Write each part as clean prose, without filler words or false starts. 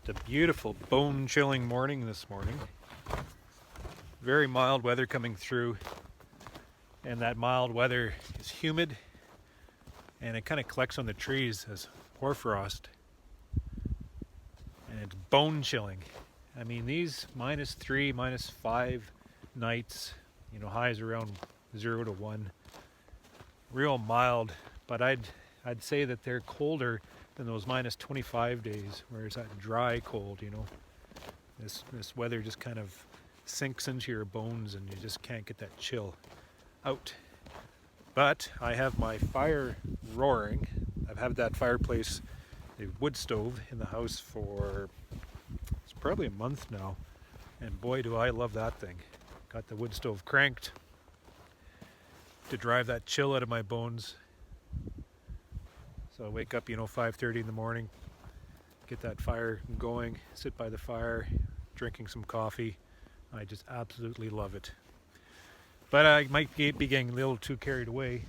A beautiful bone-chilling morning this morning. Very mild weather coming through, and that mild weather is humid and it kind of collects on the trees as hoarfrost, and it's bone-chilling. I mean, these -3, -5 nights, highs around 0 to 1, real mild, but I'd say that they're colder than those -25 days where it's that dry cold. This weather just kind of sinks into your bones and you just can't get that chill out. But I have my fire roaring. I've had that fireplace, the wood stove, in the house for it's probably a month now, and boy do I love that thing. Got the wood stove cranked to drive that chill out of my bones. So I wake up, 5:30 in the morning, get that fire going, sit by the fire, drinking some coffee. I just absolutely love it. But I might be getting a little too carried away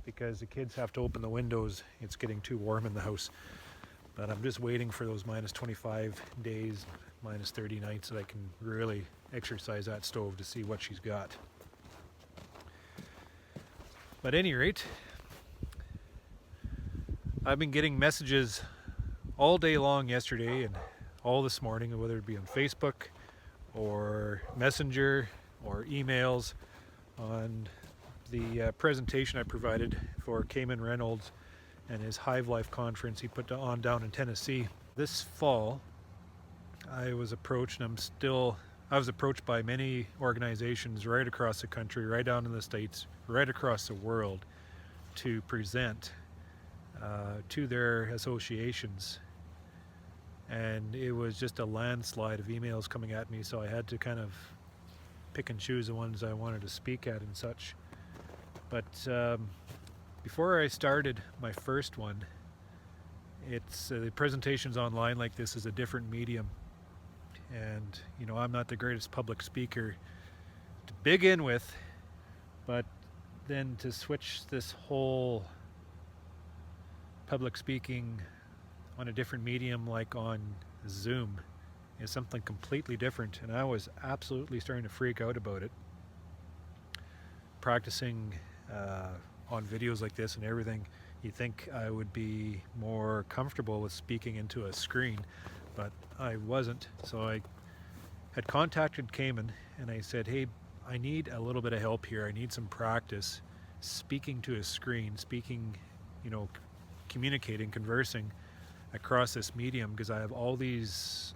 because the kids have to open the windows. It's getting too warm in the house. But I'm just waiting for those -25 days, -30 nights that I can really exercise that stove to see what she's got. But at any rate, I've been getting messages all day long yesterday and all this morning, whether it be on Facebook or Messenger or emails, on the presentation I provided for Cayman Reynolds and his Hive Life conference he put on down in Tennessee. This fall, I was approached by many organizations right across the country, right down in the States, right across the world, to present to their associations, and it was just a landslide of emails coming at me, so I had to kind of pick and choose the ones I wanted to speak at and such. But before I started my first one, it's the presentations online like this is a different medium, and I'm not the greatest public speaker to begin with, but then to switch this whole public speaking on a different medium like on Zoom is something completely different, and I was absolutely starting to freak out about it. Practicing on videos like this and everything, you think I would be more comfortable with speaking into a screen, but I wasn't. So I had contacted Cayman and I said, hey, I need a little bit of help here. I need some practice speaking to a screen, communicating, conversing across this medium, because I have all these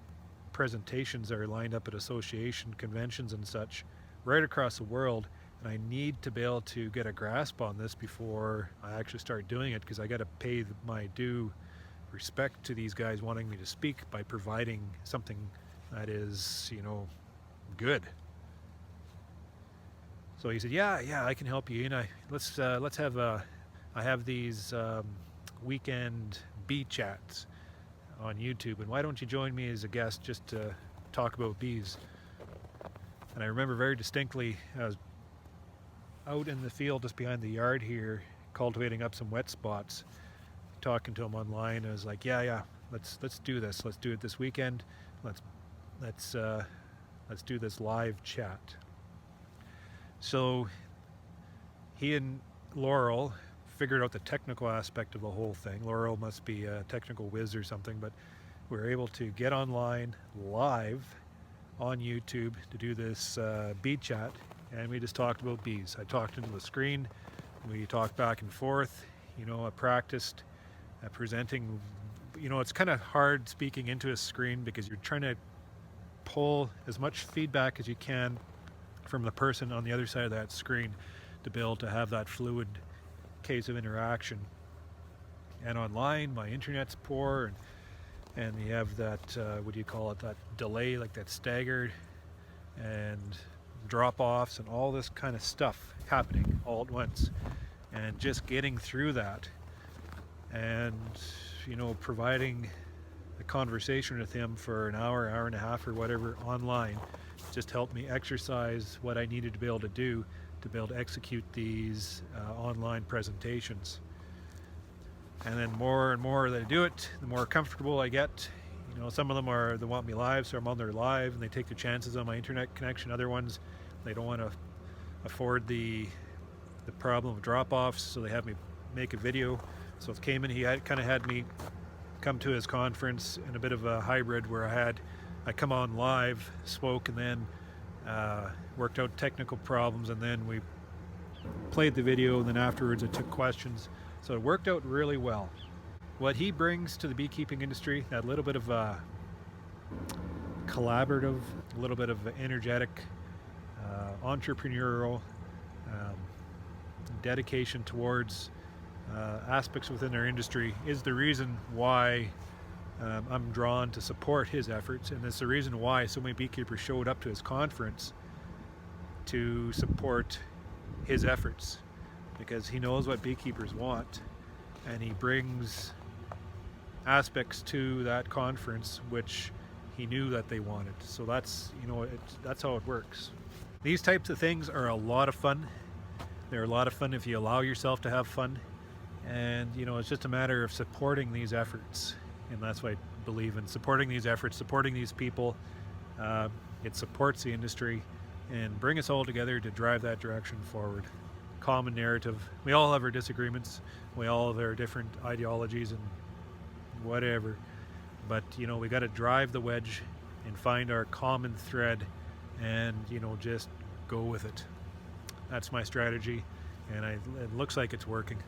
presentations that are lined up at association conventions and such right across the world, and I need to be able to get a grasp on this before I actually start doing it, because I got to pay my due respect to these guys wanting me to speak by providing something that is good. So he said, yeah, I can help you. Let's have I have these weekend bee chats on YouTube, and why don't you join me as a guest just to talk about bees? And I remember very distinctly, I was out in the field just behind the yard here, cultivating up some wet spots, talking to him online. I was like, yeah, let's do this. Let's do it this weekend. Let's do this live chat. So he and Laurel figured out the technical aspect of the whole thing. Laurel must be a technical whiz or something, but we were able to get online live on YouTube to do this bee chat, and we just talked about bees. I talked into the screen, we talked back and forth. I practiced presenting. It's kind of hard speaking into a screen because you're trying to pull as much feedback as you can from the person on the other side of that screen to be able to have that fluid case of interaction. And online, my internet's poor, and you have that that delay, like that staggered and drop-offs and all this kind of stuff happening all at once, and just getting through that and providing a conversation with him for an hour and a half or whatever online just helped me exercise what I needed to be able to do to be able to execute these online presentations. And then more and more that I do it, the more comfortable I get. You know, some of them they want me live, so I'm on there live, and they take their chances on my internet connection. Other ones, they don't want to afford the problem of drop-offs, so they have me make a video. So with Cayman, he kind of had me come to his conference in a bit of a hybrid where I come on live, spoke, and then worked out technical problems, and then we played the video, and then afterwards I took questions. So it worked out really well. What he brings to the beekeeping industry, that little bit of collaborative, a little bit of energetic, entrepreneurial dedication towards aspects within their industry is the reason why I'm drawn to support his efforts, and it's the reason why so many beekeepers showed up to his conference to support his efforts, because he knows what beekeepers want, and he brings aspects to that conference which he knew that they wanted. So that's, you know, that's how it works. These types of things are a lot of fun. They're a lot of fun if you allow yourself to have fun, and you know, it's just a matter of supporting these efforts, and that's what I believe in: supporting these efforts, supporting these people. It supports the industry and bring us all together to drive that direction forward. Common narrative. We all have our disagreements, we all have our different ideologies and whatever, but you know, we got to drive the wedge and find our common thread, and you know, just go with it. That's my strategy, and it looks like it's working.